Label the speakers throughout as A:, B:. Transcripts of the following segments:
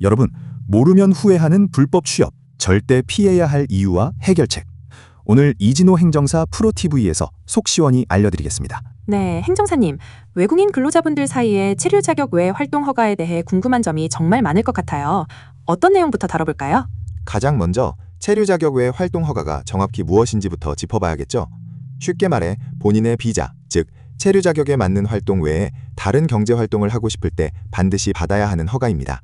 A: 여러분, 모르면 후회하는 불법 취업, 절대 피해야 할 이유와 해결책. 오늘 이진호 행정사 프로TV에서 속 시원히 알려드리겠습니다.
B: 네, 행정사님, 외국인 근로자분들 사이에 체류 자격 외 활동 허가에 대해 궁금한 점이 정말 많을 것 같아요. 어떤 내용부터 다뤄볼까요?
C: 가장 먼저 체류 자격 외 활동 허가가 정확히 무엇인지부터 짚어봐야겠죠. 쉽게 말해 본인의 비자, 즉 체류 자격에 맞는 활동 외에 다른 경제 활동을 하고 싶을 때 반드시 받아야 하는 허가입니다.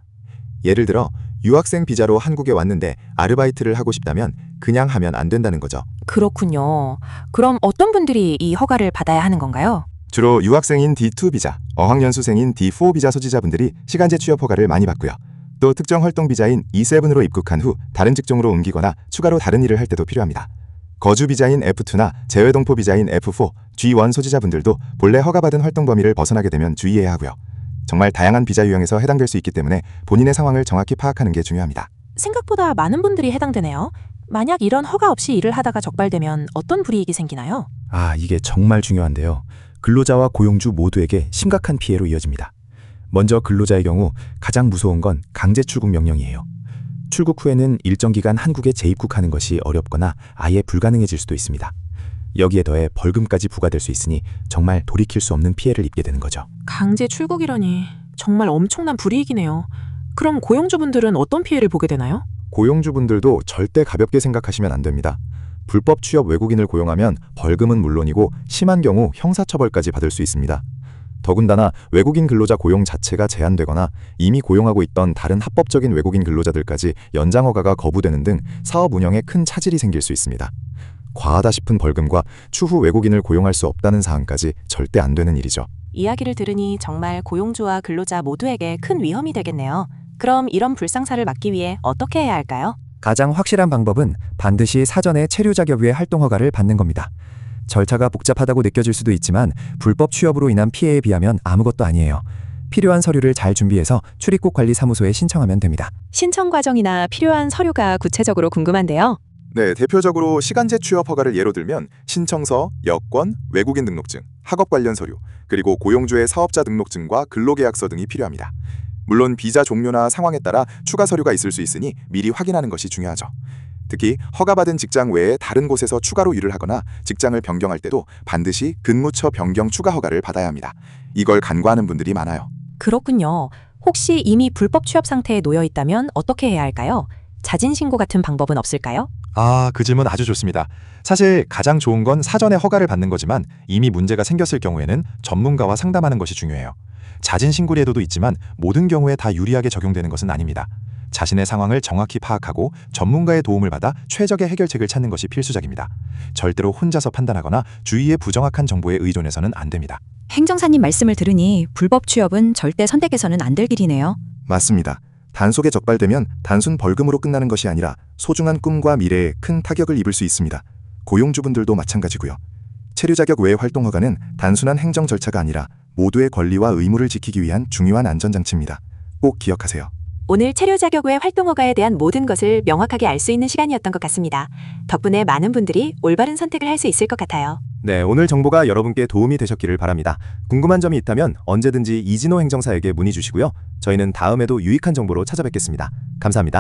C: 예를 들어 유학생 비자로 한국에 왔는데 아르바이트를 하고 싶다면 그냥 하면 안 된다는 거죠.
B: 그렇군요. 그럼 어떤 분들이 이 허가를 받아야 하는 건가요?
C: 주로 유학생인 D2 비자, 어학연수생인 D4 비자 소지자분들이 시간제 취업 허가를 많이 받고요. 또 특정 활동 비자인 E7으로 입국한 후 다른 직종으로 옮기거나 추가로 다른 일을 할 때도 필요합니다. 거주 비자인 F2나 재외동포 비자인 F4, G1 소지자분들도 본래 허가받은 활동 범위를 벗어나게 되면 주의해야 하고요. 정말 다양한 비자 유형에서 해당될 수 있기 때문에 본인의 상황을 정확히 파악하는 게 중요합니다.
B: 생각보다 많은 분들이 해당되네요. 만약 이런 허가 없이 일을 하다가 적발되면 어떤 불이익이 생기나요?
A: 이게 정말 중요한데요. 근로자와 고용주 모두에게 심각한 피해로 이어집니다. 먼저 근로자의 경우 가장 무서운 건 강제 출국 명령이에요. 출국 후에는 일정 기간 한국에 재입국하는 것이 어렵거나 아예 불가능해질 수도 있습니다. 여기에 더해 벌금까지 부과될 수 있으니 정말 돌이킬 수 없는 피해를 입게 되는 거죠.
B: 강제 출국이라니 정말 엄청난 불이익이네요. 그럼 고용주분들은 어떤 피해를 보게 되나요?
C: 고용주분들도 절대 가볍게 생각하시면 안 됩니다. 불법 취업 외국인을 고용하면 벌금은 물론이고 심한 경우 형사처벌까지 받을 수 있습니다. 더군다나 외국인 근로자 고용 자체가 제한되거나 이미 고용하고 있던 다른 합법적인 외국인 근로자들까지 연장 허가가 거부되는 등 사업 운영에 큰 차질이 생길 수 있습니다. 과하다 싶은 벌금과 추후 외국인을 고용할 수 없다는 사항까지 절대 안 되는 일이죠.
B: 이야기를 들으니 정말 고용주와 근로자 모두에게 큰 위험이 되겠네요. 그럼 이런 불상사를 막기 위해 어떻게 해야 할까요?
D: 가장 확실한 방법은 반드시 사전에 체류 자격 외 활동 허가를 받는 겁니다. 절차가 복잡하다고 느껴질 수도 있지만 불법 취업으로 인한 피해에 비하면 아무것도 아니에요. 필요한 서류를 잘 준비해서 출입국 관리사무소에 신청하면 됩니다.
B: 신청 과정이나 필요한 서류가 구체적으로 궁금한데요.
C: 네, 대표적으로 시간제 취업 허가를 예로 들면 신청서, 여권, 외국인 등록증, 학업 관련 서류, 그리고 고용주의 사업자 등록증과 근로계약서 등이 필요합니다. 물론 비자 종료나 상황에 따라 추가 서류가 있을 수 있으니 미리 확인하는 것이 중요하죠. 특히 허가받은 직장 외에 다른 곳에서 추가로 일을 하거나 직장을 변경할 때도 반드시 근무처 변경 추가 허가를 받아야 합니다. 이걸 간과하는 분들이 많아요.
B: 그렇군요. 혹시 이미 불법 취업 상태에 놓여 있다면 어떻게 해야 할까요? 자진 신고 같은 방법은 없을까요?
C: 그 질문 아주 좋습니다. 사실 가장 좋은 건 사전에 허가를 받는 거지만 이미 문제가 생겼을 경우에는 전문가와 상담하는 것이 중요해요. 자진 신고 제도도 있지만 모든 경우에 다 유리하게 적용되는 것은 아닙니다. 자신의 상황을 정확히 파악하고 전문가의 도움을 받아 최적의 해결책을 찾는 것이 필수적입니다. 절대로 혼자서 판단하거나 주위의 부정확한 정보에 의존해서는 안 됩니다.
E: 행정사님 말씀을 들으니 불법 취업은 절대 선택해서는 안 될 길이네요.
C: 맞습니다. 단속에 적발되면 단순 벌금으로 끝나는 것이 아니라 소중한 꿈과 미래에 큰 타격을 입을 수 있습니다. 고용주분들도 마찬가지고요. 체류 자격 외 활동 허가는 단순한 행정 절차가 아니라 모두의 권리와 의무를 지키기 위한 중요한 안전장치입니다. 꼭 기억하세요.
B: 오늘 체류 자격 외 활동 허가에 대한 모든 것을 명확하게 알 수 있는 시간이었던 것 같습니다. 덕분에 많은 분들이 올바른 선택을 할 수 있을 것 같아요.
A: 네, 오늘 정보가 여러분께 도움이 되셨기를 바랍니다. 궁금한 점이 있다면 언제든지 이진호 행정사에게 문의 주시고요. 저희는 다음에도 유익한 정보로 찾아뵙겠습니다. 감사합니다.